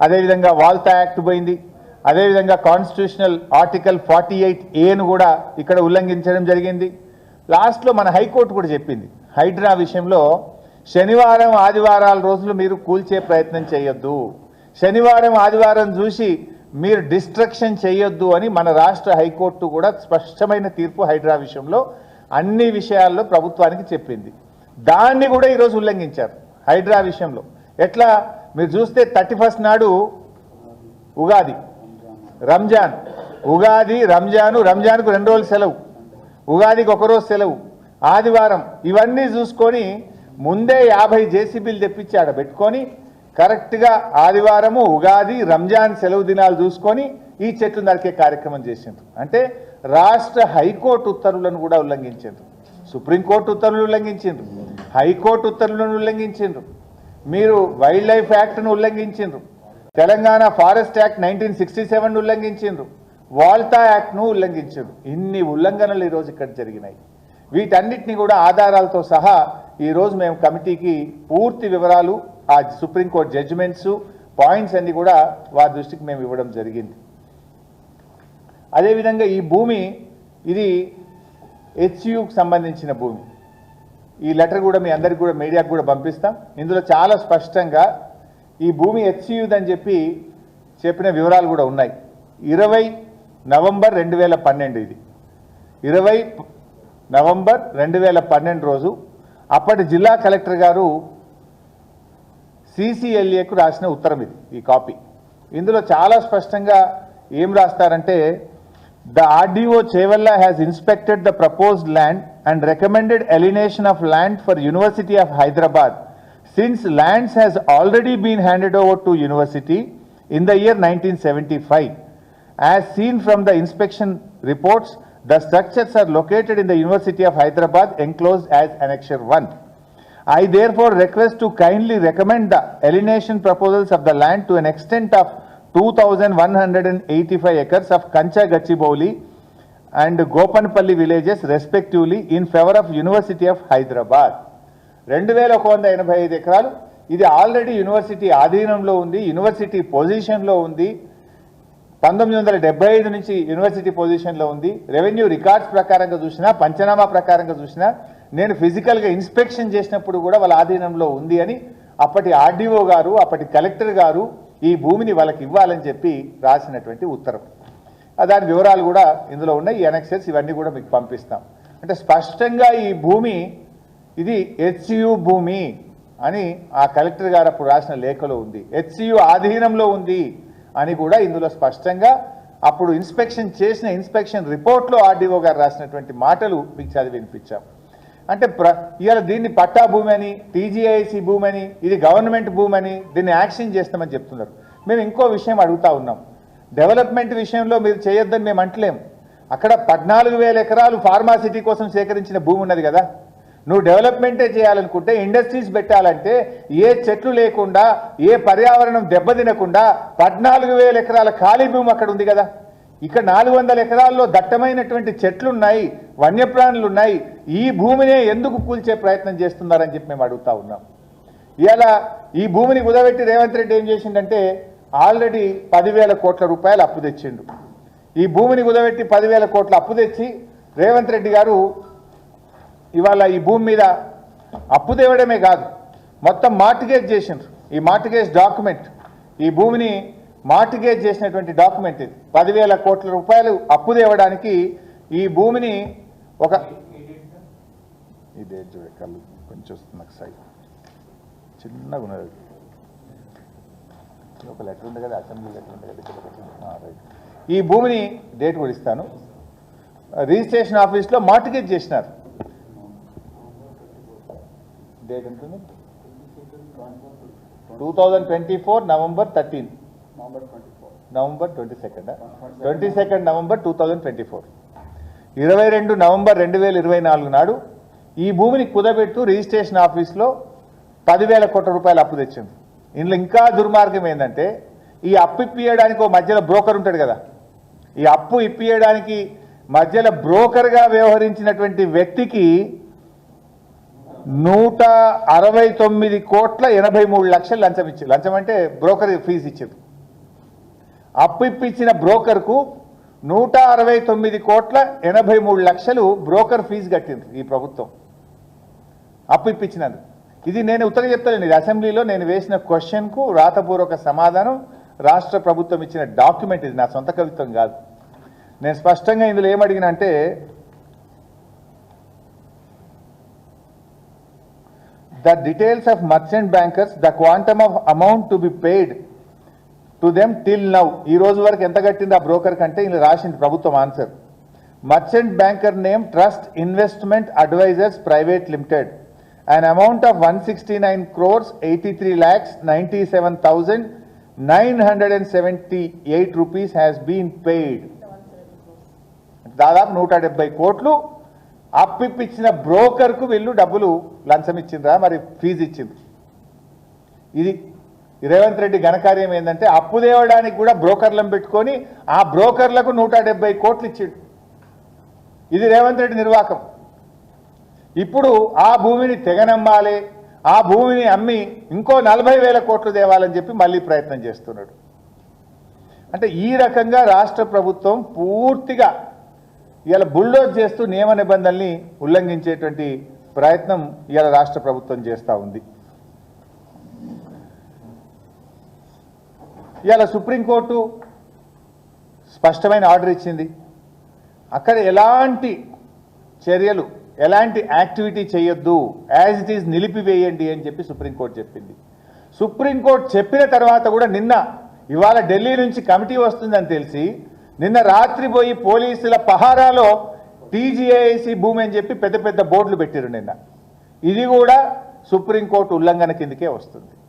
అదేవిధంగా వాల్తా యాక్ట్ పోయింది, అదేవిధంగా కాన్స్టిట్యూషనల్ ఆర్టికల్ 48A కూడా ఇక్కడ ఉల్లంఘించడం జరిగింది. లాస్ట్లో మన హైకోర్టు కూడా చెప్పింది, హైడ్రా విషయంలో శనివారం ఆదివారాల రోజులు మీరు కూల్చే ప్రయత్నం చేయొద్దు, శనివారం ఆదివారం చూసి మీరు డిస్ట్రక్షన్ చేయొద్దు అని మన రాష్ట్ర హైకోర్టు కూడా స్పష్టమైన తీర్పు హైడ్రా విషయంలో అన్ని విషయాల్లో ప్రభుత్వానికి చెప్పింది. దాన్ని కూడా ఈరోజు ఉల్లంఘించారు హైడ్రా విషయంలో. ఎట్లా మీరు చూస్తే 31 నాడు ఉగాది, రంజాన్, ఉగాది రంజాను, రంజాన్కు 2 రోజులు సెలవు, ఉగాదికి 1 రోజు సెలవు, ఆదివారం, ఇవన్నీ చూసుకొని ముందే 50 జేసీబీలు తెప్పించి ఆడ పెట్టుకొని కరెక్ట్గా ఆదివారము, ఉగాది, రంజాన్ సెలవు దినాలు చూసుకొని ఈ చెట్లు నరికే కార్యక్రమం చేసిండ్రు. అంటే రాష్ట్ర హైకోర్టు ఉత్తర్వులను కూడా ఉల్లంఘించిండ్రు, సుప్రీంకోర్టు ఉత్తర్వులు ఉల్లంఘించిండ్రు, హైకోర్టు ఉత్తర్వులను ఉల్లంఘించిండ్రు, మీరు వైల్డ్ లైఫ్ యాక్ట్ను ఉల్లంఘించిండ్రు, తెలంగాణ ఫారెస్ట్ యాక్ట్ 1967 ఉల్లంఘించిండ్రు, వాల్తా యాక్ట్ను ఉల్లంఘించిండ్రు. ఇన్ని ఉల్లంఘనలు ఈరోజు ఇక్కడ జరిగినాయి. వీటన్నిటిని కూడా ఆధారాలతో సహా ఈరోజు మేము కమిటీకి పూర్తి వివరాలు, ఆ సుప్రీంకోర్టు జడ్జిమెంట్స్, పాయింట్స్ అన్ని కూడా వారి దృష్టికి మేము ఇవ్వడం జరిగింది. అదేవిధంగా ఈ భూమి ఇది హెచ్యుకి సంబంధించిన భూమి. ఈ లెటర్ కూడా మీ అందరికి కూడా మీడియాకు కూడా పంపిస్తాం. ఇందులో చాలా స్పష్టంగా ఈ భూమి హెచ్యుదని చెప్పిన వివరాలు కూడా ఉన్నాయి. 20 నవంబర్ 2012 ఇది 20 నవంబర్ 2012 రోజు అప్పటి జిల్లా కలెక్టర్ గారు CCLAకు రాసిన ఉత్తరం ఇది, ఈ కాపీ. ఇందులో చాలా స్పష్టంగా ఏం రాస్తారంటే, the RDO Chevalla has inspected the proposed land and recommended alienation of land for University of Hyderabad since lands has already been handed over to university in the year 1975. As seen from the inspection reports, the structures are located in the University of Hyderabad enclosed as Annexure 1. I therefore request to kindly recommend the alienation proposals of the land to an extent of 2,185 acres of Kancha Gachibowli and Gopanpalli villages respectively in favor of University of Hyderabad. 2185 ఎకరాలు ఇది already university ఆధీనంలో ఉంది, university పొజిషన్లో ఉంది. 1975 నుంచి university పొజిషన్లో ఉంది. Revenue records ప్రకారంగా చూసినా, పంచనామా ప్రకారంగా చూసినా, నేను ఫిజికల్గా ఇన్స్పెక్షన్ చేసినప్పుడు కూడా వాళ్ళ ఆధీనంలో ఉంది అని అప్పటి ఆర్డీఓ గారు, అప్పటి కలెక్టర్ గారు ఈ భూమిని వాళ్ళకి ఇవ్వాలని చెప్పి రాసినటువంటి ఉత్తరం. దాని వివరాలు కూడా ఇందులో ఉన్నాయి. ఈ అనెక్సెస్ ఇవన్నీ కూడా మీకు పంపిస్తాం. అంటే స్పష్టంగా ఈ భూమి ఇది హెచ్యు భూమి అని ఆ కలెక్టర్ గారు అప్పుడు రాసిన లేఖలో ఉంది. హెచ్యు ఆధీనంలో ఉంది అని కూడా ఇందులో స్పష్టంగా అప్పుడు ఇన్స్పెక్షన్ చేసిన ఇన్స్పెక్షన్ రిపోర్ట్లో ఆర్డీఓ గారు రాసినటువంటి మాటలు మీకు చదివి వినిపించాం. అంటే ఇవాళ దీన్ని పట్టా భూమి అని, టీజీఐసి భూమి అని, ఇది గవర్నమెంట్ భూమి అని దీన్ని యాక్షన్ చేస్తామని చెప్తున్నారు. మేము ఇంకో విషయం అడుగుతా ఉన్నాం. డెవలప్మెంట్ విషయంలో మీరు చేయొద్దని మేము అంటలేం. అక్కడ 14,000 ఎకరాలు ఫార్మాసిటీ కోసం సేకరించిన భూమి ఉన్నది కదా. నువ్వు డెవలప్మెంటే చేయాలనుకుంటే, ఇండస్ట్రీస్ పెట్టాలంటే ఏ చెట్లు లేకుండా, ఏ పర్యావరణం దెబ్బతినకుండా 14,000 ఎకరాల ఖాళీ భూమి అక్కడ ఉంది కదా. ఇక్కడ 400 ఎకరాల్లో దట్టమైనటువంటి చెట్లున్నాయి, వన్యప్రాణులు ఉన్నాయి. ఈ భూమినే ఎందుకు కూల్చే ప్రయత్నం చేస్తున్నారని చెప్పి మేము అడుగుతా ఉన్నాం. ఇలా ఈ భూమిని కుదబెట్టి రేవంత్ రెడ్డి ఏం చేసిండంటే ఆల్రెడీ 10,000 కోట్ల రూపాయలు అప్పు తెచ్చిండు. ఈ భూమిని కుదబెట్టి 10,000 కోట్ల అప్పు తెచ్చి రేవంత్ రెడ్డి గారు ఇవాళ ఈ భూమి మీద అప్పు తేవడమే కాదు, మొత్తం మార్టిగేజ్ చేసిండ్రు. ఈ మార్టిగేజ్ డాక్యుమెంట్, ఈ భూమిని మార్టిగేజ్ చేసినటువంటి డాక్యుమెంట్ ఇది. 10,000 కోట్ల రూపాయలు అప్పు తేవడానికి ఈ భూమిని ఒక ఇదే చూడ కళ్ళు కొంచెం వస్తుంది నాకు సైడ్ చిన్నగా ఉన్నది. ఒక లెటర్ ఉంది కదా, అసెంబ్లీ లెటర్ ఉంది కదా, రైట్. ఈ భూమిని డేట్ కూడా ఇస్తాను. రిజిస్ట్రేషన్ ఆఫీస్లో మార్టిగేజ్ చేసినారు. డేట్ ఉంటుంది 2024 నవంబర్ 13, నవంబర్ 22 నవంబర్ 2024, 22 నవంబర్ 2024 నాడు ఈ భూమిని కుదబెట్టు రిజిస్ట్రేషన్ ఆఫీస్లో 10,000 కోట్ల రూపాయలు అప్పు తెచ్చింది. ఇందులో ఇంకా దుర్మార్గం ఏంటంటే, ఈ అప్పు ఇప్పియడానికి ఒక మధ్యలో బ్రోకర్ ఉంటాడు కదా, ఈ అప్పు ఇప్పియడానికి మధ్యలో బ్రోకర్గా వ్యవహరించినటువంటి వ్యక్తికి 169,83,00,000 లంచం ఇచ్చారు. లంచం అంటే బ్రోకర్ ఫీజు ఇచ్చారు. అప్పు ఇప్పించిన బ్రోకర్కు 169,83,00,000 బ్రోకర్ ఫీజు కట్టింది ఈ ప్రభుత్వం అప్పు ఇప్పించినది. ఇది నేను ఉత్తరం చెప్తానండి, అసెంబ్లీలో నేను వేసిన క్వశ్చన్కు రాతపూర్వక సమాధానం రాష్ట్ర ప్రభుత్వం ఇచ్చిన డాక్యుమెంట్. ఇది నా సొంత కవిత్వం కాదు. నేను స్పష్టంగా ఇందులో ఏమడిగిన అంటే, the details of merchant bankers, the quantum of amount to be paid to them till now. ఈ రోజు వరకు ఎంత కట్టింది ఆ బ్రోకర్ కంటే ఇలా రాసింది ప్రభుత్వం answer. Merchant banker name trust investment advisers private limited, an amount of 169 crores 83,97,978 rupees has been paid. దాదాపు 170 కోట్లు అప్పిప్పించిన బ్రోకర్కు వీళ్ళు డబ్బులు లంచం ఇచ్చిండ్రా, మరి ఫీజు ఇచ్చింది. ఇది రేవంత్ రెడ్డి ఘనకార్యం ఏంటంటే అప్పు తేవడానికి కూడా బ్రోకర్లను పెట్టుకొని ఆ బ్రోకర్లకు 170 కోట్లు ఇచ్చిండు. ఇది రేవంత్ రెడ్డి నిర్వాకం. ఇప్పుడు ఆ భూమిని తెగనమ్మాలి, ఆ భూమిని అమ్మి ఇంకో 40,000 కోట్లు తేవాలని చెప్పి మళ్ళీ ప్రయత్నం చేస్తున్నాడు. అంటే ఈ రకంగా రాష్ట్ర ప్రభుత్వం పూర్తిగా ఇవాళ బుల్డోజ్ చేస్తూ నియమ నిబంధనల్ని ఉల్లంఘించేటువంటి ప్రయత్నం ఇవాళ రాష్ట్ర ప్రభుత్వం చేస్తూ ఉంది. ఇవాళ సుప్రీంకోర్టు స్పష్టమైన ఆర్డర్ ఇచ్చింది. అక్కడ ఎలాంటి చర్యలు, ఎలాంటి యాక్టివిటీ చేయొద్దు, యాజ్ ఇట్ ఈజ్ నిలిపివేయండి అని చెప్పి సుప్రీంకోర్టు చెప్పింది. సుప్రీంకోర్టు చెప్పిన తర్వాత కూడా ఇవాళ ఢిల్లీ నుంచి కమిటీ వస్తుందని తెలిసి నిన్న రాత్రి పోయి పోలీసుల పహారాలో టీజీఐసి భూమి అని చెప్పి పెద్ద పెద్ద బోర్డులు పెట్టారు నిన్న. ఇది కూడా సుప్రీంకోర్టు ఉల్లంఘన కిందకే వస్తుంది.